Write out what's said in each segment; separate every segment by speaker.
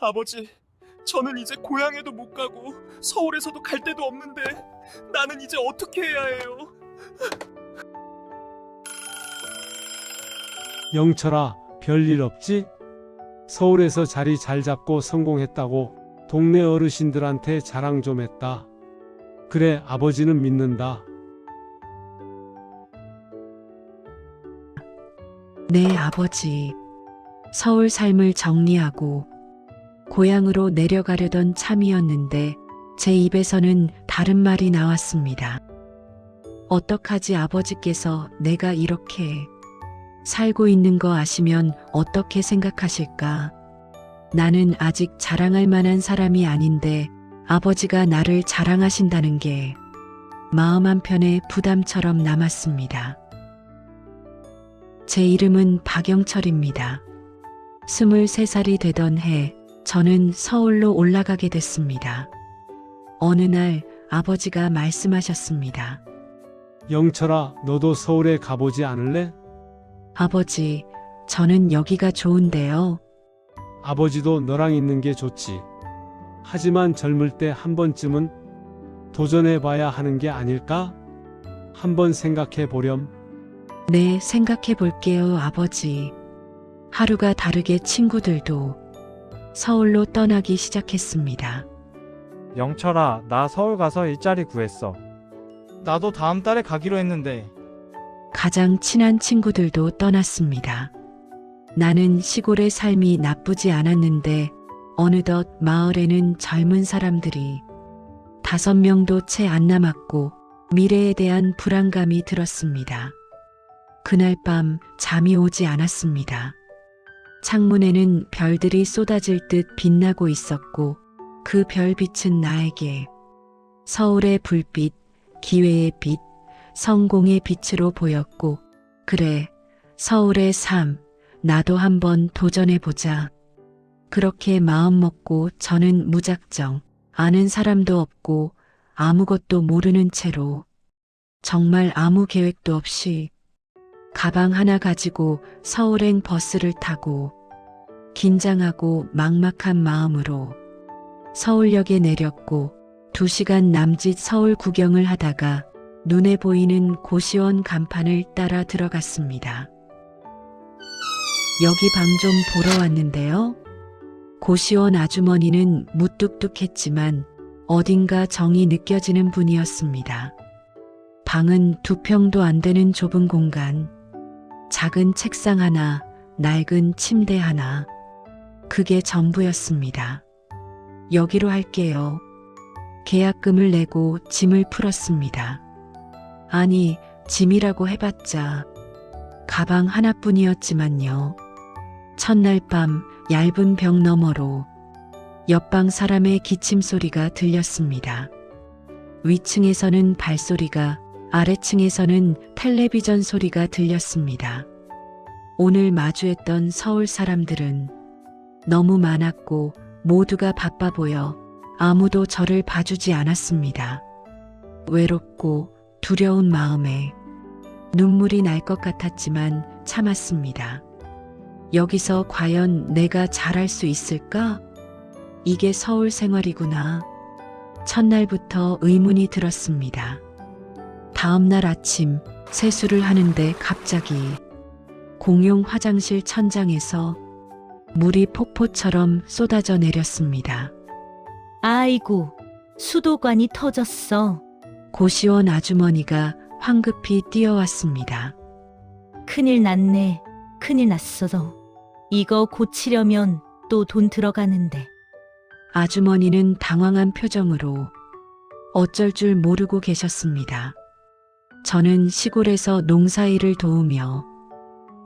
Speaker 1: 아버지, 저는 이제 고향에도 못 가고 서울에서도 갈 데도 없는데 나는 이제 어떻게 해야 해요?
Speaker 2: 영철아, 별일 없지? 서울에서 자리 잘 잡고 성공했다고 동네 어르신들한테 자랑 좀 했다. 그래, 아버지는 믿는다.
Speaker 3: 네, 아버지. 서울 삶을 정리하고 고향으로 내려가려던 참이었는데 제 입에서는 다른 말이 나왔습니다. 어떡하지, 아버지께서 내가 이렇게 살고 있는 거 아시면 어떻게 생각하실까? 나는 아직 자랑할 만한 사람이 아닌데 아버지가 나를 자랑하신다는 게 마음 한편에 부담처럼 남았습니다. 제 이름은 박영철입니다. 23살이 되던 해 저는 서울로 올라가게 됐습니다. 어느 날 아버지가 말씀하셨습니다.
Speaker 2: 영철아, 너도 서울에 가보지 않을래?
Speaker 3: 아버지, 저는 여기가 좋은데요.
Speaker 2: 아버지도 너랑 있는 게 좋지. 하지만 젊을 때 한 번쯤은 도전해봐야 하는 게 아닐까? 한번 생각해 보렴.
Speaker 3: 네, 생각해 볼게요, 아버지. 하루가 다르게 친구들도 서울로 떠나기 시작했습니다.
Speaker 4: 영철아, 나 서울 가서 일자리 구했어.
Speaker 5: 나도 다음 달에 가기로 했는데.
Speaker 3: 가장 친한 친구들도 떠났습니다. 나는 시골의 삶이 나쁘지 않았는데 어느덧 마을에는 젊은 사람들이 5명도 채 안 남았고 미래에 대한 불안감이 들었습니다. 그날 밤 잠이 오지 않았습니다. 창문에는 별들이 쏟아질 듯 빛나고 있었고 그 별빛은 나에게 서울의 불빛, 기회의 빛, 성공의 빛으로 보였고, 그래, 서울의 삶, 나도 한번 도전해보자. 그렇게 마음먹고 저는 무작정 아는 사람도 없고 아무것도 모르는 채로 정말 아무 계획도 없이 가방 하나 가지고 서울행 버스를 타고 긴장하고 막막한 마음으로 서울역에 내렸고 2시간 남짓 서울 구경을 하다가 눈에 보이는 고시원 간판을 따라 들어갔습니다. 여기 방 좀 보러 왔는데요. 고시원 아주머니는 무뚝뚝했지만 어딘가 정이 느껴지는 분이었습니다. 방은 2평도 안 되는 좁은 공간, 작은 책상 하나, 낡은 침대 하나, 그게 전부였습니다. 여기로 할게요. 계약금을 내고 짐을 풀었습니다. 아니, 짐이라고 해봤자 가방 하나뿐이었지만요. 첫날 밤 얇은 벽 너머로 옆방 사람의 기침 소리가 들렸습니다. 위층에서는 발소리가, 아래층에서는 텔레비전 소리가 들렸습니다. 오늘 마주했던 서울 사람들은 너무 많았고 모두가 바빠 보여 아무도 저를 봐주지 않았습니다. 외롭고 두려운 마음에 눈물이 날 것 같았지만 참았습니다. 여기서 과연 내가 잘할 수 있을까? 이게 서울 생활이구나. 첫날부터 의문이 들었습니다. 다음 날 아침 세수를 하는데 갑자기 공용 화장실 천장에서 물이 폭포처럼 쏟아져 내렸습니다.
Speaker 6: 아이고, 수도관이 터졌어.
Speaker 3: 고시원 아주머니가 황급히 뛰어왔습니다.
Speaker 6: 큰일 났네. 큰일 났어. 이거 고치려면 또 돈 들어가는데.
Speaker 3: 아주머니는 당황한 표정으로 어쩔 줄 모르고 계셨습니다. 저는 시골에서 농사일을 도우며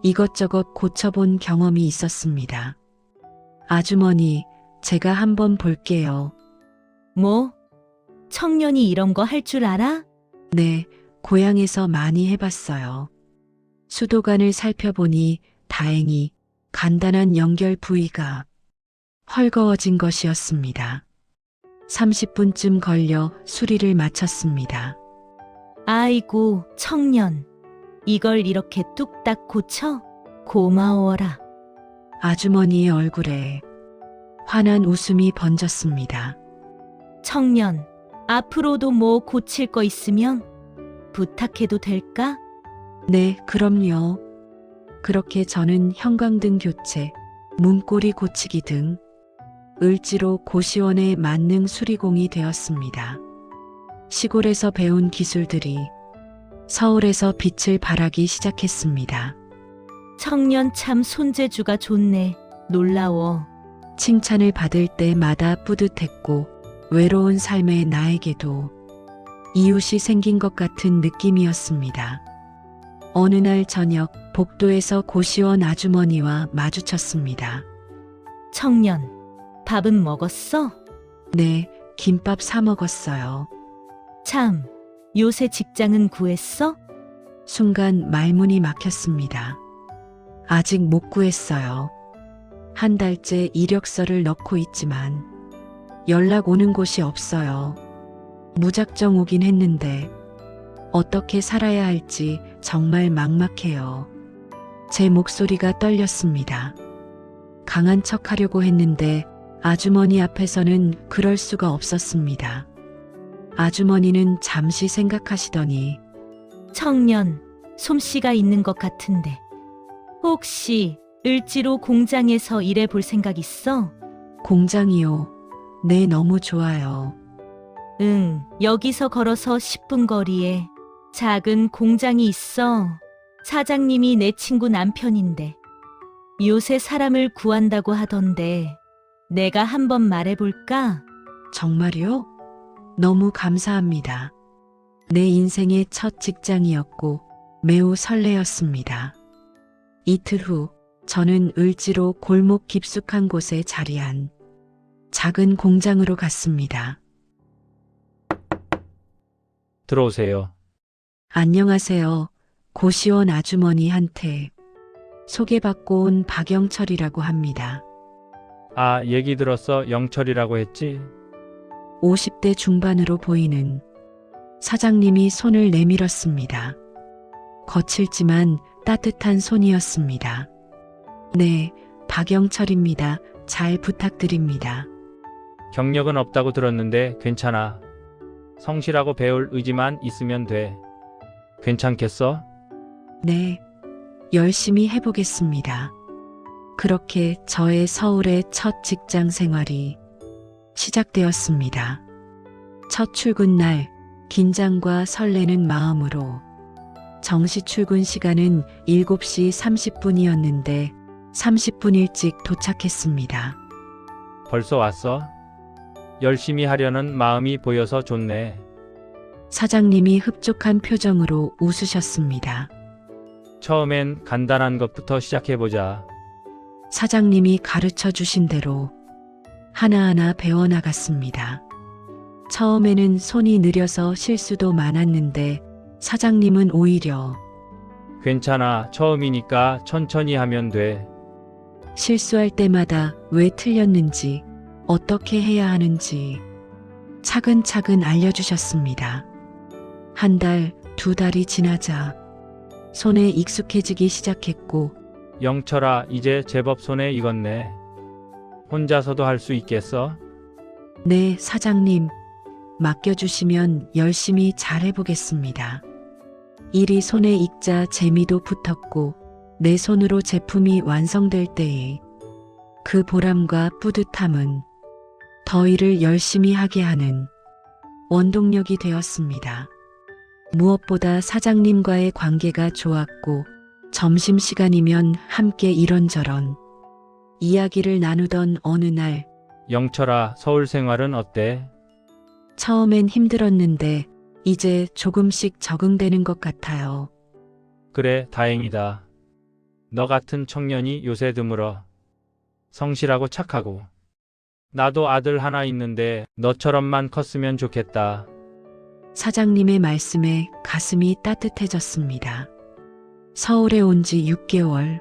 Speaker 3: 이것저것 고쳐본 경험이 있었습니다. 아주머니, 제가 한번 볼게요.
Speaker 6: 뭐? 청년이 이런 거 할 줄 알아?
Speaker 3: 네, 고향에서 많이 해봤어요. 수도관을 살펴보니 다행히 간단한 연결 부위가 헐거워진 것이었습니다. 30분쯤 걸려 수리를 마쳤습니다.
Speaker 6: 아이고, 청년. 이걸 이렇게 뚝딱 고쳐? 고마워라.
Speaker 3: 아주머니의 얼굴에 환한 웃음이 번졌습니다.
Speaker 6: 청년, 앞으로도 뭐 고칠 거 있으면 부탁해도 될까?
Speaker 3: 네, 그럼요. 그렇게 저는 형광등 교체, 문고리 고치기 등 을지로 고시원의 만능 수리공이 되었습니다. 시골에서 배운 기술들이 서울에서 빛을 발하기 시작했습니다.
Speaker 6: 청년 참 손재주가 좋네. 놀라워.
Speaker 3: 칭찬을 받을 때마다 뿌듯했고 외로운 삶의 나에게도 이웃이 생긴 것 같은 느낌이었습니다. 어느 날 저녁 복도에서 고시원 아주머니와 마주쳤습니다.
Speaker 6: 청년, 밥은 먹었어?
Speaker 3: 네, 김밥 사 먹었어요.
Speaker 6: 참, 요새 직장은 구했어?
Speaker 3: 순간 말문이 막혔습니다. 아직 못 구했어요. 한 달째 이력서를 넣고 있지만 연락 오는 곳이 없어요. 무작정 오긴 했는데 어떻게 살아야 할지 정말 막막해요. 제 목소리가 떨렸습니다. 강한 척 하려고 했는데 아주머니 앞에서는 그럴 수가 없었습니다. 아주머니는 잠시 생각하시더니
Speaker 6: 청년, 솜씨가 있는 것 같은데. 혹시 을지로 공장에서 일해 볼 생각 있어?
Speaker 3: 공장이요. 네, 너무 좋아요.
Speaker 6: 응, 여기서 걸어서 10분 거리에 작은 공장이 있어. 사장님이 내 친구 남편인데 요새 사람을 구한다고 하던데 내가 한번 말해볼까?
Speaker 3: 정말요? 너무 감사합니다. 내 인생의 첫 직장이었고 매우 설레었습니다. 이틀 후 저는 을지로 골목 깊숙한 곳에 자리한 작은 공장으로 갔습니다.
Speaker 4: 들어오세요.
Speaker 3: 안녕하세요. 고시원 아주머니한테 소개받고 온 박영철이라고 합니다.
Speaker 4: 아, 얘기 들었어. 영철이라고 했지?
Speaker 3: 50대 중반으로 보이는 사장님이 손을 내밀었습니다. 거칠지만 따뜻한 손이었습니다. 네, 박영철입니다. 잘 부탁드립니다.
Speaker 4: 경력은 없다고 들었는데 괜찮아. 성실하고 배울 의지만 있으면 돼. 괜찮겠어?
Speaker 3: 네, 열심히 해보겠습니다. 그렇게 저의 서울의 첫 직장 생활이 시작되었습니다. 첫 출근 날 긴장과 설레는 마음으로 정시 출근 시간은 7시 30분이었는데 30분 일찍 도착했습니다.
Speaker 4: 벌써 왔어? 열심히 하려는 마음이 보여서 좋네.
Speaker 3: 사장님이 흡족한 표정으로 웃으셨습니다.
Speaker 4: 처음엔 간단한 것부터 시작해보자.
Speaker 3: 사장님이 가르쳐 주신 대로 하나하나 배워나갔습니다. 처음에는 손이 느려서 실수도 많았는데 사장님은 오히려
Speaker 4: 괜찮아. 처음이니까 천천히 하면 돼.
Speaker 3: 실수할 때마다 왜 틀렸는지, 어떻게 해야 하는지 차근차근 알려주셨습니다. 한 달, 2달이 지나자 손에 익숙해지기 시작했고
Speaker 4: 영철아, 이제 제법 손에 익었네. 혼자서도 할 수 있겠어?
Speaker 3: 네, 사장님, 맡겨주시면 열심히 잘해보겠습니다. 일이 손에 익자 재미도 붙었고 내 손으로 제품이 완성될 때의 그 보람과 뿌듯함은 더 일을 열심히 하게 하는 원동력이 되었습니다. 무엇보다 사장님과의 관계가 좋았고 점심시간이면 함께 이런저런 이야기를 나누던 어느 날
Speaker 4: 영철아, 서울 생활은 어때?
Speaker 3: 처음엔 힘들었는데 이제 조금씩 적응되는 것 같아요.
Speaker 4: 그래, 다행이다. 너 같은 청년이 요새 드물어. 성실하고 착하고. 나도 아들 하나 있는데 너처럼만 컸으면 좋겠다.
Speaker 3: 사장님의 말씀에 가슴이 따뜻해졌습니다. 서울에 온 지 6개월.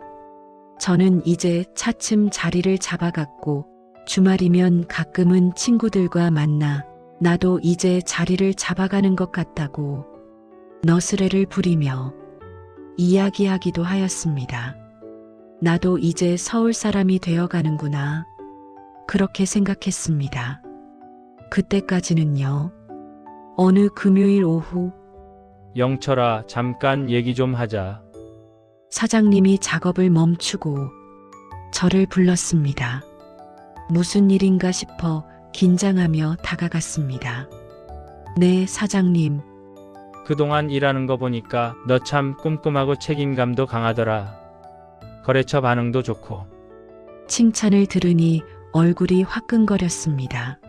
Speaker 3: 저는 이제 차츰 자리를 잡아갔고 주말이면 가끔은 친구들과 만나 나도 이제 자리를 잡아가는 것 같다고 너스레를 부리며 이야기하기도 하였습니다. 나도 이제 서울 사람이 되어가는구나. 그렇게 생각했습니다. 그때까지는요. 어느 금요일 오후
Speaker 4: 영철아, 잠깐 얘기 좀 하자.
Speaker 3: 사장님이 작업을 멈추고 저를 불렀습니다. 무슨 일인가 싶어 긴장하며 다가갔습니다. 네, 사장님.
Speaker 4: 그동안 일하는 거 보니까 너 참 꼼꼼하고 책임감도 강하더라. 거래처 반응도 좋고.
Speaker 3: 칭찬을 들으니 얼굴이 화끈거렸습니다.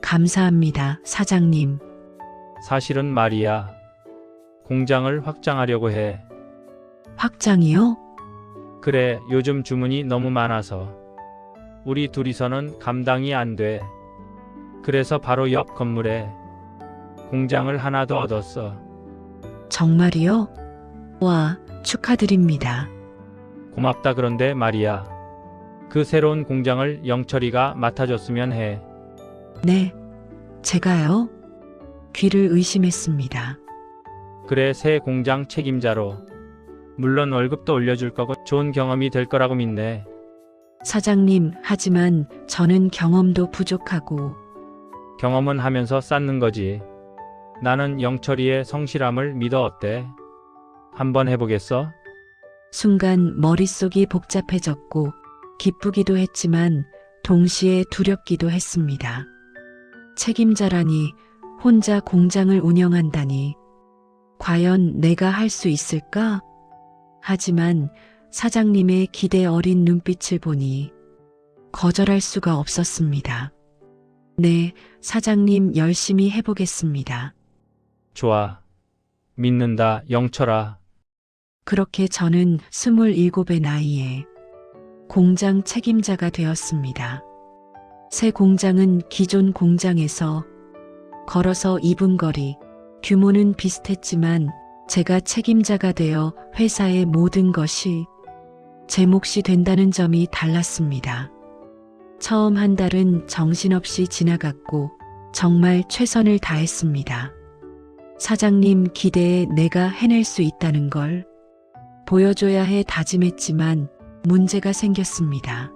Speaker 3: 감사합니다, 사장님.
Speaker 4: 사실은 말이야. 공장을 확장하려고 해.
Speaker 3: 확장이요?
Speaker 4: 그래, 요즘 주문이 너무 많아서 우리 둘이서는 감당이 안 돼. 그래서 바로 옆 건물에 공장을 하나 더 얻었어.
Speaker 3: 정말이요? 와, 축하드립니다.
Speaker 4: 고맙다. 그런데 말이야. 그 새로운 공장을 영철이가 맡아줬으면 해.
Speaker 3: 네, 제가요? 귀를 의심했습니다.
Speaker 4: 그래, 새 공장 책임자로. 물론 월급도 올려줄 거고 좋은 경험이 될 거라고 믿네.
Speaker 3: 사장님, 하지만 저는 경험도 부족하고
Speaker 4: 경험은 하면서 쌓는 거지. 나는 영철이의 성실함을 믿어. 어때? 한번 해보겠어?
Speaker 3: 순간 머릿속이 복잡해졌고 기쁘기도 했지만 동시에 두렵기도 했습니다. 책임자라니, 혼자 공장을 운영한다니, 과연 내가 할 수 있을까? 하지만 사장님의 기대 어린 눈빛을 보니 거절할 수가 없었습니다. 네, 사장님 열심히 해보겠습니다.
Speaker 4: 좋아. 믿는다, 영철아.
Speaker 3: 그렇게 저는 27의 나이에 공장 책임자가 되었습니다. 새 공장은 기존 공장에서 걸어서 2분 거리, 규모는 비슷했지만 제가 책임자가 되어 회사의 모든 것이 제 몫이 된다는 점이 달랐습니다. 처음 한 달은 정신없이 지나갔고 정말 최선을 다했습니다. 사장님 기대에 내가 해낼 수 있다는 걸 보여줘야 해 다짐했지만 문제가 생겼습니다.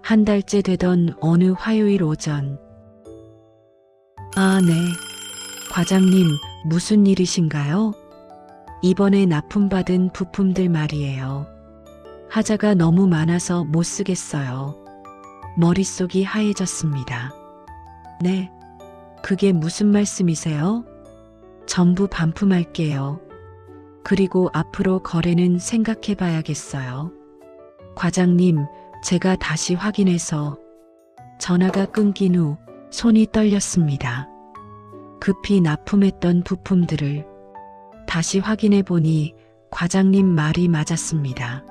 Speaker 3: 한 달째 되던 어느 화요일 오전. 아, 네. 과장님, 무슨 일이신가요? 이번에 납품받은 부품들 말이에요. 하자가 너무 많아서 못 쓰겠어요. 머릿속이 하얘졌습니다. 네. 그게 무슨 말씀이세요? 전부 반품할게요. 그리고 앞으로 거래는 생각해 봐야겠어요. 과장님, 제가 다시 확인해서 전화가 끊긴 후 손이 떨렸습니다. 급히 납품했던 부품들을 다시 확인해 보니 과장님 말이 맞았습니다.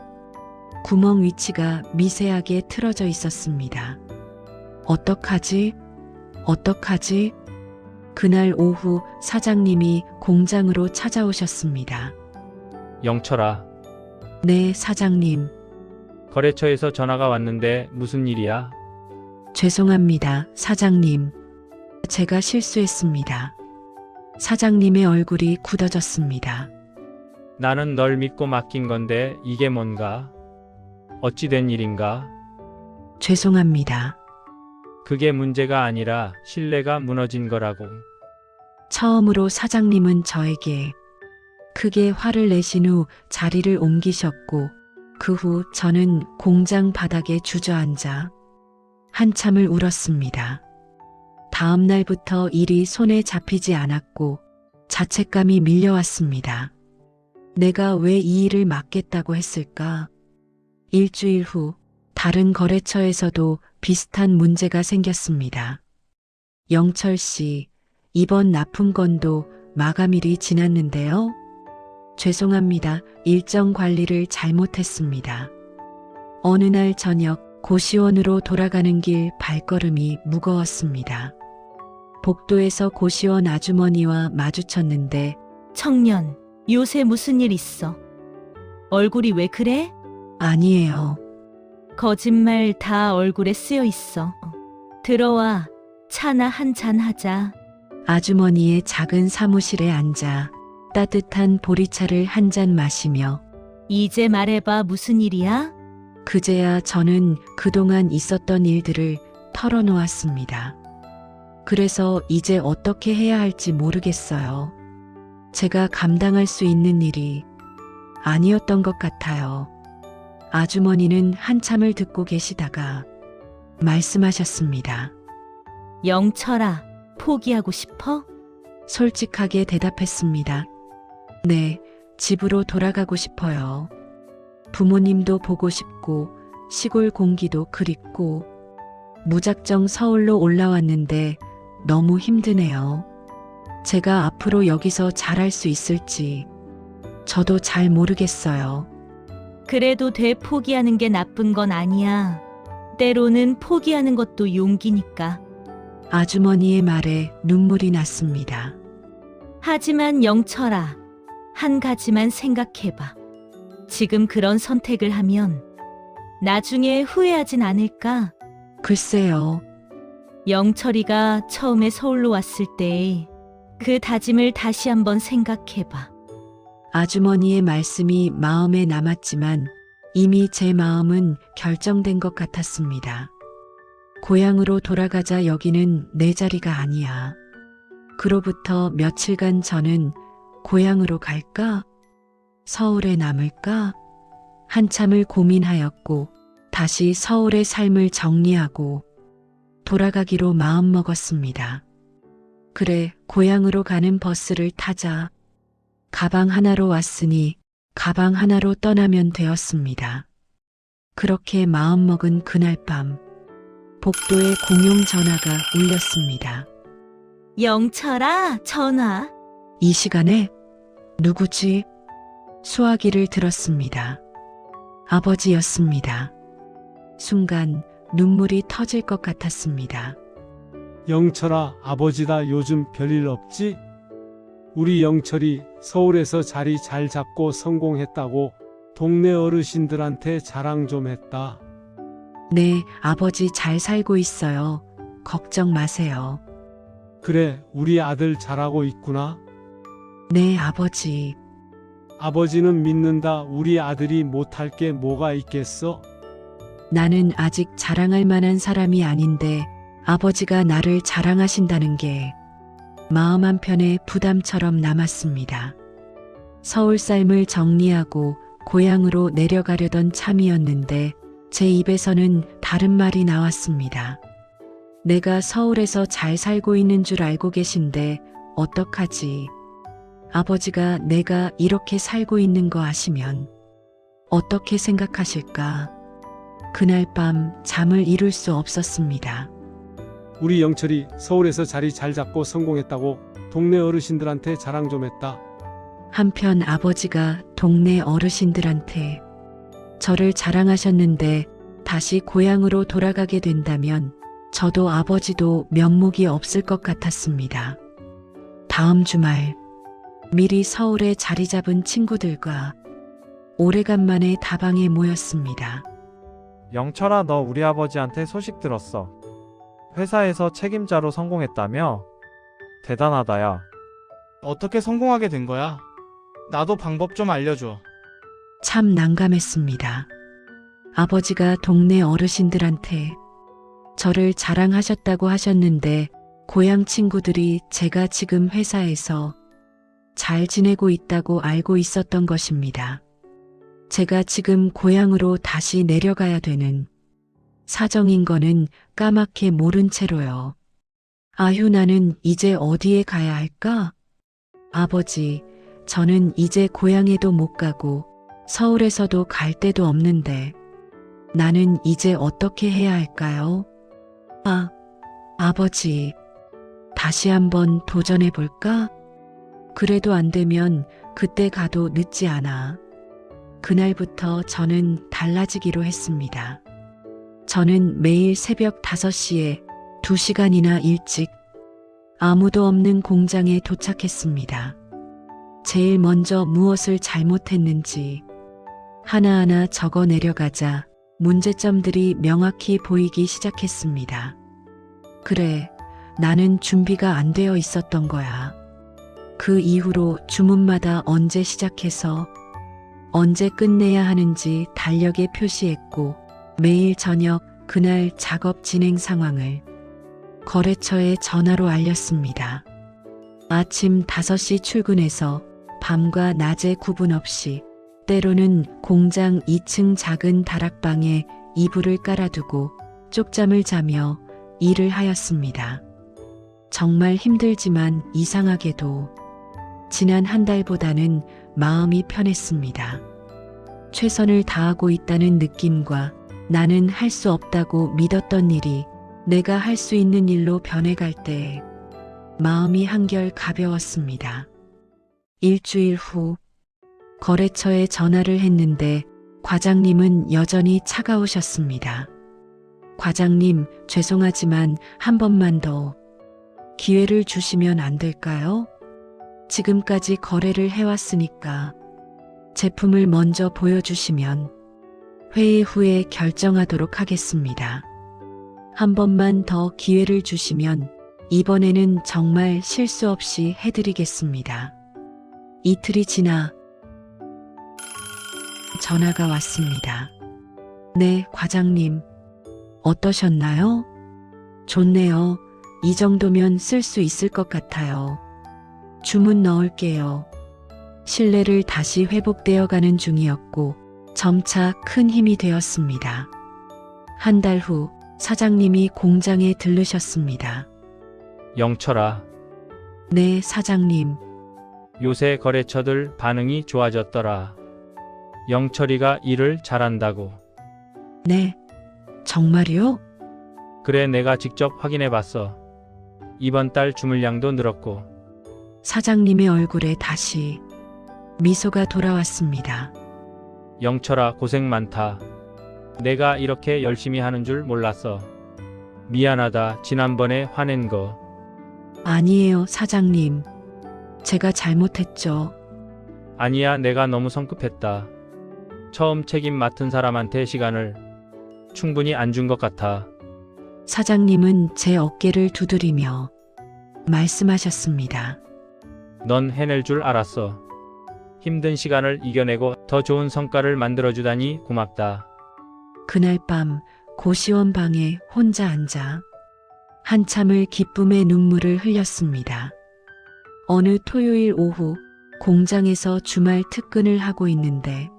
Speaker 3: 구멍 위치가 미세하게 틀어져 있었습니다. 어떡하지? 어떡하지? 그날 오후 사장님이 공장으로 찾아오셨습니다.
Speaker 4: 영철아,
Speaker 3: 네, 사장님.
Speaker 4: 거래처에서 전화가 왔는데 무슨 일이야?
Speaker 3: 죄송합니다, 사장님. 제가 실수했습니다. 사장님의 얼굴이 굳어졌습니다.
Speaker 4: 나는 널 믿고 맡긴 건데 이게 뭔가? 어찌 된 일인가?
Speaker 3: 죄송합니다.
Speaker 4: 그게 문제가 아니라 신뢰가 무너진 거라고.
Speaker 3: 처음으로 사장님은 저에게 크게 화를 내신 후 자리를 옮기셨고 그 후 저는 공장 바닥에 주저앉아 한참을 울었습니다. 다음 날부터 일이 손에 잡히지 않았고 자책감이 밀려왔습니다. 내가 왜 이 일을 맡겠다고 했을까? 일주일 후 다른 거래처에서도 비슷한 문제가 생겼습니다. 영철 씨, 이번 납품건도 마감일이 지났는데요. 죄송합니다. 일정 관리를 잘못했습니다. 어느 날 저녁 고시원으로 돌아가는 길 발걸음이 무거웠습니다. 복도에서 고시원 아주머니와 마주쳤는데
Speaker 6: 청년, 요새 무슨 일 있어? 얼굴이 왜 그래?
Speaker 3: 아니에요.
Speaker 6: 거짓말 다 얼굴에 쓰여 있어. 들어와, 차나 한잔 하자.
Speaker 3: 아주머니의 작은 사무실에 앉아 따뜻한 보리차를 한 잔 마시며
Speaker 6: 이제 말해봐, 무슨 일이야?
Speaker 3: 그제야 저는 그동안 있었던 일들을 털어놓았습니다. 그래서 이제 어떻게 해야 할지 모르겠어요. 제가 감당할 수 있는 일이 아니었던 것 같아요. 아주머니는 한참을 듣고 계시다가 말씀하셨습니다.
Speaker 6: 영철아, 포기하고 싶어?
Speaker 3: 솔직하게 대답했습니다. 네, 집으로 돌아가고 싶어요. 부모님도 보고 싶고, 시골 공기도 그립고, 무작정 서울로 올라왔는데 너무 힘드네요. 제가 앞으로 여기서 잘할 수 있을지 저도 잘 모르겠어요.
Speaker 6: 그래도 돼 포기하는 게 나쁜 건 아니야. 때로는 포기하는 것도 용기니까.
Speaker 3: 아주머니의 말에 눈물이 났습니다.
Speaker 6: 하지만 영철아, 한 가지만 생각해봐. 지금 그런 선택을 하면 나중에 후회하진 않을까?
Speaker 3: 글쎄요.
Speaker 6: 영철이가 처음에 서울로 왔을 때 그 다짐을 다시 한번 생각해봐.
Speaker 3: 아주머니의 말씀이 마음에 남았지만 이미 제 마음은 결정된 것 같았습니다. 고향으로 돌아가자, 여기는 내 자리가 아니야. 그로부터 며칠간 저는 고향으로 갈까? 서울에 남을까? 한참을 고민하였고 다시 서울의 삶을 정리하고 돌아가기로 마음먹었습니다. 그래, 고향으로 가는 버스를 타자. 가방 하나로 왔으니 가방 하나로 떠나면 되었습니다. 그렇게 마음먹은 그날 밤, 복도에 공용 전화가 울렸습니다.
Speaker 6: 영철아, 전화.
Speaker 3: 이 시간에 누구지? 수화기를 들었습니다. 아버지였습니다. 순간 눈물이 터질 것 같았습니다.
Speaker 2: 영철아, 아버지다. 요즘 별일 없지? 우리 영철이 서울에서 자리 잘 잡고 성공했다고 동네 어르신들한테 자랑 좀 했다.
Speaker 3: 네, 아버지 잘 살고 있어요. 걱정 마세요.
Speaker 2: 그래, 우리 아들 잘하고 있구나.
Speaker 3: 네, 아버지.
Speaker 2: 아버지는 믿는다. 우리 아들이 못할 게 뭐가 있겠어?
Speaker 3: 나는 아직 자랑할 만한 사람이 아닌데 아버지가 나를 자랑하신다는 게 마음 한편에 부담처럼 남았습니다. 서울 삶을 정리하고 고향으로 내려가려던 참이었는데 제 입에서는 다른 말이 나왔습니다. 내가 서울에서 잘 살고 있는 줄 알고 계신데 어떡하지? 아버지가 내가 이렇게 살고 있는 거 아시면 어떻게 생각하실까? 그날 밤 잠을 이룰 수 없었습니다.
Speaker 2: 우리 영철이 서울에서 자리 잘 잡고 성공했다고 동네 어르신들한테 자랑 좀 했다.
Speaker 3: 한편 아버지가 동네 어르신들한테 저를 자랑하셨는데 다시 고향으로 돌아가게 된다면 저도 아버지도 면목이 없을 것 같았습니다. 다음 주말 미리 서울에 자리 잡은 친구들과 오래간만에 다방에 모였습니다.
Speaker 5: 영철아, 너 우리 아버지한테 소식 들었어. 회사에서 책임자로 성공했다며? 대단하다야.
Speaker 7: 어떻게 성공하게 된 거야? 나도 방법 좀 알려줘.
Speaker 3: 참 난감했습니다. 아버지가 동네 어르신들한테 저를 자랑하셨다고 하셨는데 고향 친구들이 제가 지금 회사에서 잘 지내고 있다고 알고 있었던 것입니다. 제가 지금 고향으로 다시 내려가야 되는 사정인 거는 까맣게 모른 채로요. 아휴, 나는 이제 어디에 가야 할까? 아버지, 저는 이제 고향에도 못 가고 서울에서도 갈 데도 없는데 나는 이제 어떻게 해야 할까요? 아버지, 다시 한번 도전해 볼까? 그래도 안 되면 그때 가도 늦지 않아. 그날부터 저는 달라지기로 했습니다. 저는 매일 새벽 5시에 2시간이나 일찍 아무도 없는 공장에 도착했습니다. 제일 먼저 무엇을 잘못했는지 하나하나 적어 내려가자 문제점들이 명확히 보이기 시작했습니다. 그래, 나는 준비가 안 되어 있었던 거야. 그 이후로 주문마다 언제 시작해서 언제 끝내야 하는지 달력에 표시했고 매일 저녁 그날 작업 진행 상황을 거래처에 전화로 알렸습니다. 아침 5시 출근해서 밤과 낮의 구분 없이 때로는 공장 2층 작은 다락방에 이불을 깔아두고 쪽잠을 자며 일을 하였습니다. 정말 힘들지만 이상하게도 지난 한 달보다는 마음이 편했습니다. 최선을 다하고 있다는 느낌과 나는 할 수 없다고 믿었던 일이 내가 할 수 있는 일로 변해갈 때 마음이 한결 가벼웠습니다. 일주일 후 거래처에 전화를 했는데 과장님은 여전히 차가우셨습니다. 과장님, 죄송하지만 한 번만 더 기회를 주시면 안 될까요? 지금까지 거래를 해왔으니까 제품을 먼저 보여주시면 회의 후에 결정하도록 하겠습니다. 한 번만 더 기회를 주시면 이번에는 정말 실수 없이 해드리겠습니다. 이틀이 지나 전화가 왔습니다. 네, 과장님. 어떠셨나요? 좋네요. 이 정도면 쓸 수 있을 것 같아요. 주문 넣을게요. 신뢰를 다시 회복되어 가는 중이었고 점차 큰 힘이 되었습니다. 한 달 후 사장님이 공장에 들르셨습니다.
Speaker 4: 영철아,
Speaker 3: 네, 사장님.
Speaker 4: 요새 거래처들 반응이 좋아졌더라. 영철이가 일을 잘한다고.
Speaker 3: 네, 정말요?
Speaker 4: 그래, 내가 직접 확인해 봤어. 이번 달 주물량도 늘었고.
Speaker 3: 사장님의 얼굴에 다시 미소가 돌아왔습니다.
Speaker 4: 영철아, 고생 많다. 내가 이렇게 열심히 하는 줄 몰랐어. 미안하다. 지난번에 화낸 거.
Speaker 3: 아니에요, 사장님. 제가 잘못했죠.
Speaker 4: 아니야, 내가 너무 성급했다. 처음 책임 맡은 사람한테 시간을 충분히 안 준 것 같아.
Speaker 3: 사장님은 제 어깨를 두드리며 말씀하셨습니다.
Speaker 4: 넌 해낼 줄 알았어. 힘든 시간을 이겨내고 더 좋은 성과를 만들어주다니 고맙다.
Speaker 3: 그날 밤 고시원 방에 혼자 앉아 한참을 기쁨의 눈물을 흘렸습니다. 어느 토요일 오후 공장에서 주말 특근을 하고 있는데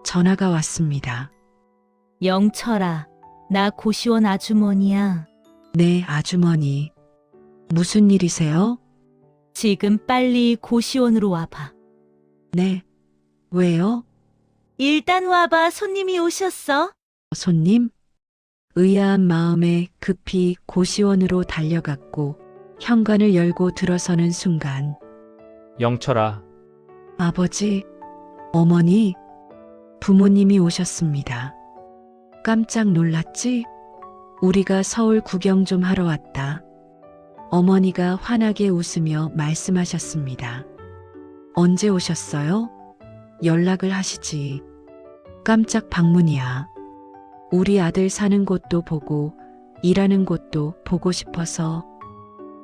Speaker 3: 전화가 왔습니다.
Speaker 6: 영철아, 나 고시원 아주머니야.
Speaker 3: 네, 아주머니. 무슨 일이세요?
Speaker 6: 지금 빨리 고시원으로 와봐.
Speaker 3: 네. 왜요?
Speaker 6: 일단 와봐. 손님이 오셨어.
Speaker 3: 손님? 의아한 마음에 급히 고시원으로 달려갔고 현관을 열고 들어서는 순간
Speaker 4: 영철아,
Speaker 3: 아버지, 어머니, 부모님이 오셨습니다. 깜짝 놀랐지? 우리가 서울 구경 좀 하러 왔다. 어머니가 환하게 웃으며 말씀하셨습니다. 언제 오셨어요? 연락을 하시지. 깜짝 방문이야. 우리 아들 사는 곳도 보고 일하는 곳도 보고 싶어서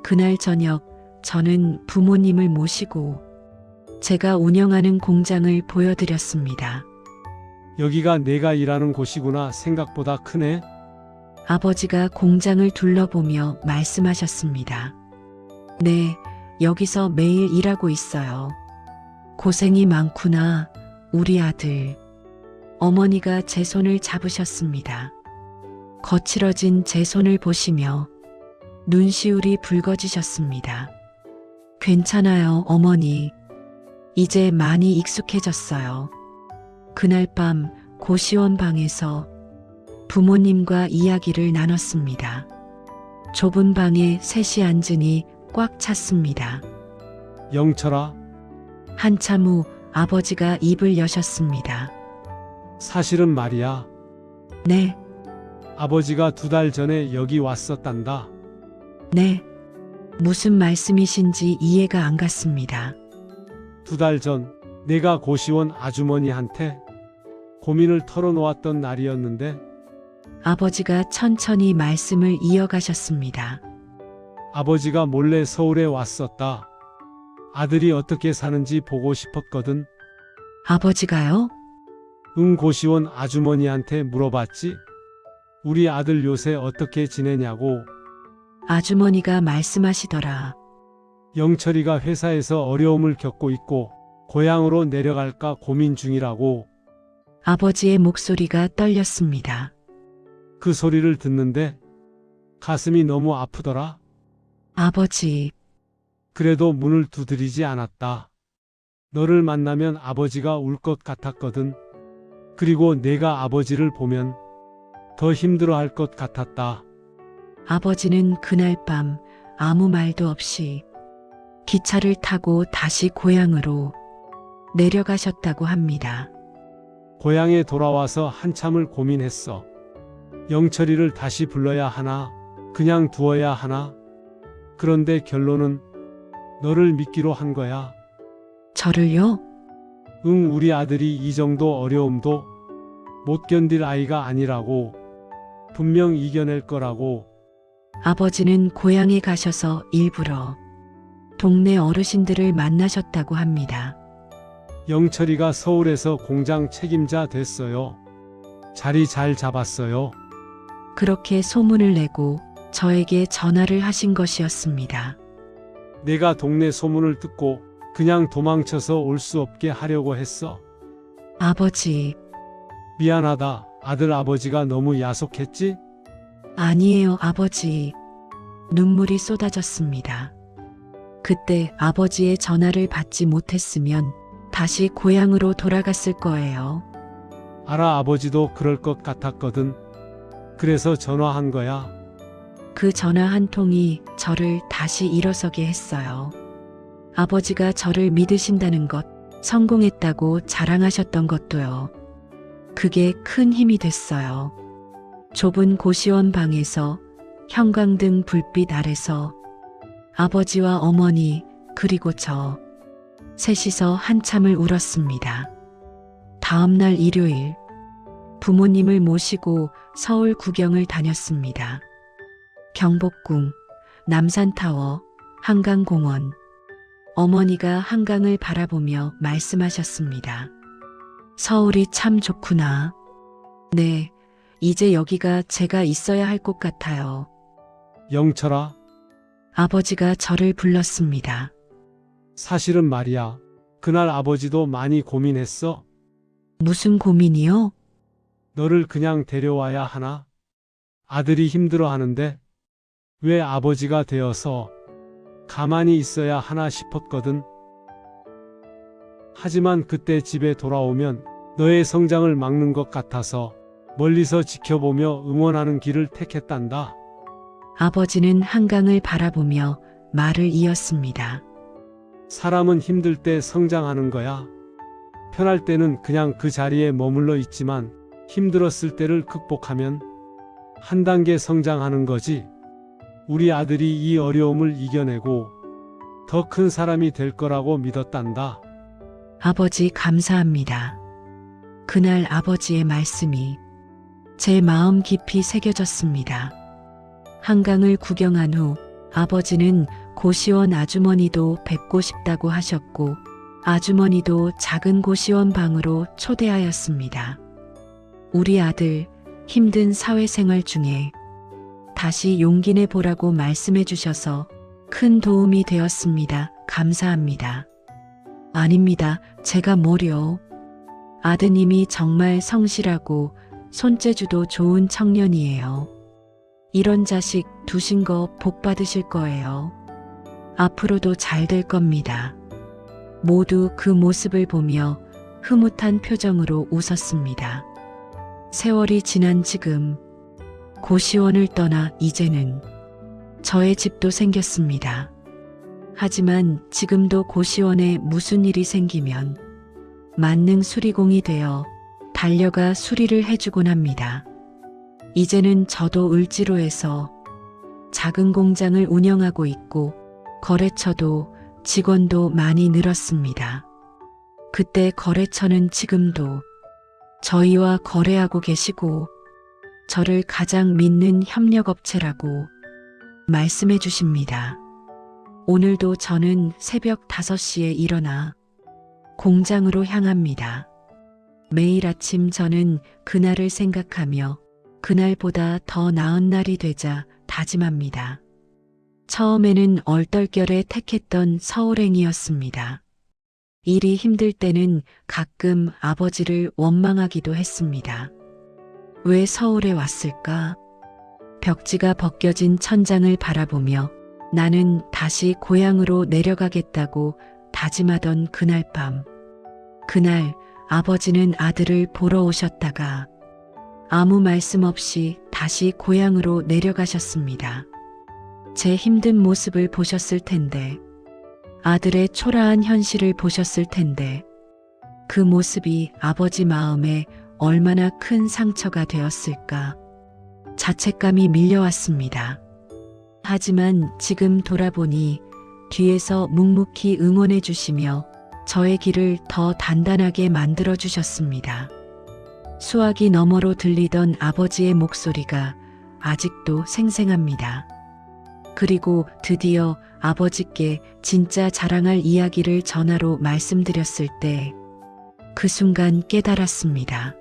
Speaker 3: 그날 저녁 저는 부모님을 모시고 제가 운영하는 공장을 보여드렸습니다.
Speaker 2: 여기가 내가 일하는 곳이구나. 생각보다 크네.
Speaker 3: 아버지가 공장을 둘러보며 말씀하셨습니다. 네, 여기서 매일 일하고 있어요. 고생이 많구나, 우리 아들. 어머니가 제 손을 잡으셨습니다. 거칠어진 제 손을 보시며 눈시울이 붉어지셨습니다. 괜찮아요, 어머니. 이제 많이 익숙해졌어요. 그날 밤 고시원 방에서 부모님과 이야기를 나눴습니다. 좁은 방에 셋이 앉으니 꽉 찼습니다.
Speaker 2: 영철아,
Speaker 3: 한참 후 아버지가 입을 여셨습니다.
Speaker 2: 사실은 말이야.
Speaker 3: 네,
Speaker 2: 아버지가 2달 전에 여기 왔었단다.
Speaker 3: 네. 무슨 말씀이신지 이해가 안 갔습니다.
Speaker 2: 2달 전 내가 고시원 아주머니한테 고민을 털어놓았던 날이었는데
Speaker 3: 아버지가 천천히 말씀을 이어가셨습니다.
Speaker 2: 아버지가 몰래 서울에 왔었다. 아들이 어떻게 사는지 보고 싶었거든.
Speaker 3: 아버지가요?
Speaker 2: 응, 고시원 아주머니한테 물어봤지. 우리 아들 요새 어떻게 지내냐고.
Speaker 3: 아주머니가 말씀하시더라.
Speaker 2: 영철이가 회사에서 어려움을 겪고 있고 고향으로 내려갈까 고민 중이라고.
Speaker 3: 아버지의 목소리가 떨렸습니다.
Speaker 2: 그 소리를 듣는데 가슴이 너무 아프더라.
Speaker 3: 아버지,
Speaker 2: 그래도 문을 두드리지 않았다. 너를 만나면 아버지가 울 것 같았거든. 그리고 내가 아버지를 보면 더 힘들어할 것 같았다.
Speaker 3: 아버지는 그날 밤 아무 말도 없이 기차를 타고 다시 고향으로 내려가셨다고 합니다.
Speaker 2: 고향에 돌아와서 한참을 고민했어. 영철이를 다시 불러야 하나, 그냥 두어야 하나. 그런데 결론은 너를 믿기로 한 거야.
Speaker 3: 저를요?
Speaker 2: 응, 우리 아들이 이 정도 어려움도 못 견딜 아이가 아니라고. 분명 이겨낼 거라고.
Speaker 3: 아버지는 고향에 가셔서 일부러 동네 어르신들을 만나셨다고 합니다.
Speaker 2: 영철이가 서울에서 공장 책임자 됐어요. 자리 잘 잡았어요.
Speaker 3: 그렇게 소문을 내고 저에게 전화를 하신 것이었습니다.
Speaker 2: 내가 동네 소문을 듣고 그냥 도망쳐서 올 수 없게 하려고 했어.
Speaker 3: 아버지,
Speaker 2: 미안하다. 아들 아버지가 너무 야속했지?
Speaker 3: 아니에요, 아버지. 눈물이 쏟아졌습니다. 그때 아버지의 전화를 받지 못했으면 다시 고향으로 돌아갔을 거예요.
Speaker 2: 알아, 아버지도 그럴 것 같았거든. 그래서 전화한 거야.
Speaker 3: 그 전화 한 통이 저를 다시 일어서게 했어요. 아버지가 저를 믿으신다는 것, 성공했다고 자랑하셨던 것도요. 그게 큰 힘이 됐어요. 좁은 고시원 방에서 형광등 불빛 아래서 아버지와 어머니 그리고 저 셋이서 한참을 울었습니다. 다음 날 일요일 부모님을 모시고 서울 구경을 다녔습니다. 경복궁, 남산타워, 한강공원. 어머니가 한강을 바라보며 말씀하셨습니다. 서울이 참 좋구나. 네, 이제 여기가 제가 있어야 할 곳 같아요.
Speaker 2: 영철아,
Speaker 3: 아버지가 저를 불렀습니다.
Speaker 2: 사실은 말이야. 그날 아버지도 많이 고민했어.
Speaker 3: 무슨 고민이요?
Speaker 2: 너를 그냥 데려와야 하나? 아들이 힘들어하는데 왜 아버지가 되어서 가만히 있어야 하나 싶었거든. 하지만 그때 집에 돌아오면 너의 성장을 막는 것 같아서 멀리서 지켜보며 응원하는 길을 택했단다.
Speaker 3: 아버지는 한강을 바라보며 말을 이었습니다.
Speaker 2: 사람은 힘들 때 성장하는 거야. 편할 때는 그냥 그 자리에 머물러 있지만 힘들었을 때를 극복하면 한 단계 성장하는 거지. 우리 아들이 이 어려움을 이겨내고 더 큰 사람이 될 거라고 믿었단다.
Speaker 3: 아버지 감사합니다. 그날 아버지의 말씀이 제 마음 깊이 새겨졌습니다. 한강을 구경한 후 아버지는 고시원 아주머니도 뵙고 싶다고 하셨고 아주머니도 작은 고시원 방으로 초대하였습니다. 우리 아들 힘든 사회생활 중에 다시 용기 내보라고 말씀해 주셔서 큰 도움이 되었습니다. 감사합니다. 아닙니다. 제가 뭐려. 아드님이 정말 성실하고 손재주도 좋은 청년이에요. 이런 자식 두신 거 복 받으실 거예요. 앞으로도 잘 될 겁니다. 모두 그 모습을 보며 흐뭇한 표정으로 웃었습니다. 세월이 지난 지금 고시원을 떠나 이제는 저의 집도 생겼습니다. 하지만 지금도 고시원에 무슨 일이 생기면 만능 수리공이 되어 달려가 수리를 해주곤 합니다. 이제는 저도 을지로에서 작은 공장을 운영하고 있고 거래처도 직원도 많이 늘었습니다. 그때 거래처는 지금도 저희와 거래하고 계시고 저를 가장 믿는 협력업체라고 말씀해 주십니다. 오늘도 저는 새벽 5시에 일어나 공장으로 향합니다. 매일 아침 저는 그날을 생각하며 그날보다 더 나은 날이 되자 다짐합니다. 처음에는 얼떨결에 택했던 서울행이었습니다. 일이 힘들 때는 가끔 아버지를 원망하기도 했습니다. 왜 서울에 왔을까? 벽지가 벗겨진 천장을 바라보며 나는 다시 고향으로 내려가겠다고 다짐하던 그날 밤. 그날 아버지는 아들을 보러 오셨다가 아무 말씀 없이 다시 고향으로 내려가셨습니다. 제 힘든 모습을 보셨을 텐데, 아들의 초라한 현실을 보셨을 텐데, 그 모습이 아버지 마음에 얼마나 큰 상처가 되었을까. 자책감이 밀려왔습니다. 하지만 지금 돌아보니 뒤에서 묵묵히 응원해 주시며 저의 길을 더 단단하게 만들어 주셨습니다. 수화기 너머로 들리던 아버지의 목소리가 아직도 생생합니다. 그리고 드디어 아버지께 진짜 자랑할 이야기를 전화로 말씀드렸을 때 그 순간 깨달았습니다.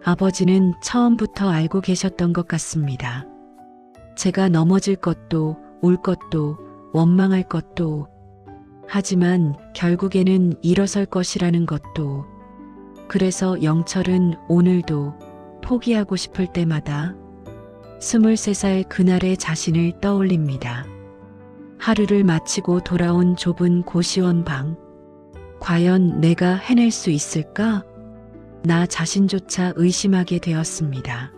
Speaker 3: 아버지는 처음부터 알고 계셨던 것 같습니다. 제가 넘어질 것도, 울 것도, 원망할 것도, 하지만 결국에는 일어설 것이라는 것도. 그래서 영철은 오늘도 포기하고 싶을 때마다 23살 그날의 자신을 떠올립니다. 하루를 마치고 돌아온 좁은 고시원 방. 과연 내가 해낼 수 있을까? 나 자신조차 의심하게 되었습니다.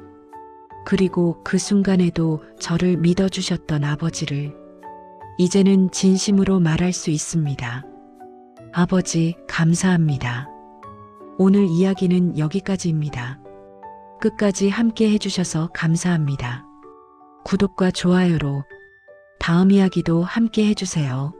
Speaker 3: 그리고 그 순간에도 저를 믿어주셨던 아버지를 이제는 진심으로 말할 수 있습니다. 아버지, 감사합니다. 오늘 이야기는 여기까지입니다. 끝까지 함께 해주셔서 감사합니다. 구독과 좋아요로 다음 이야기도 함께 해주세요.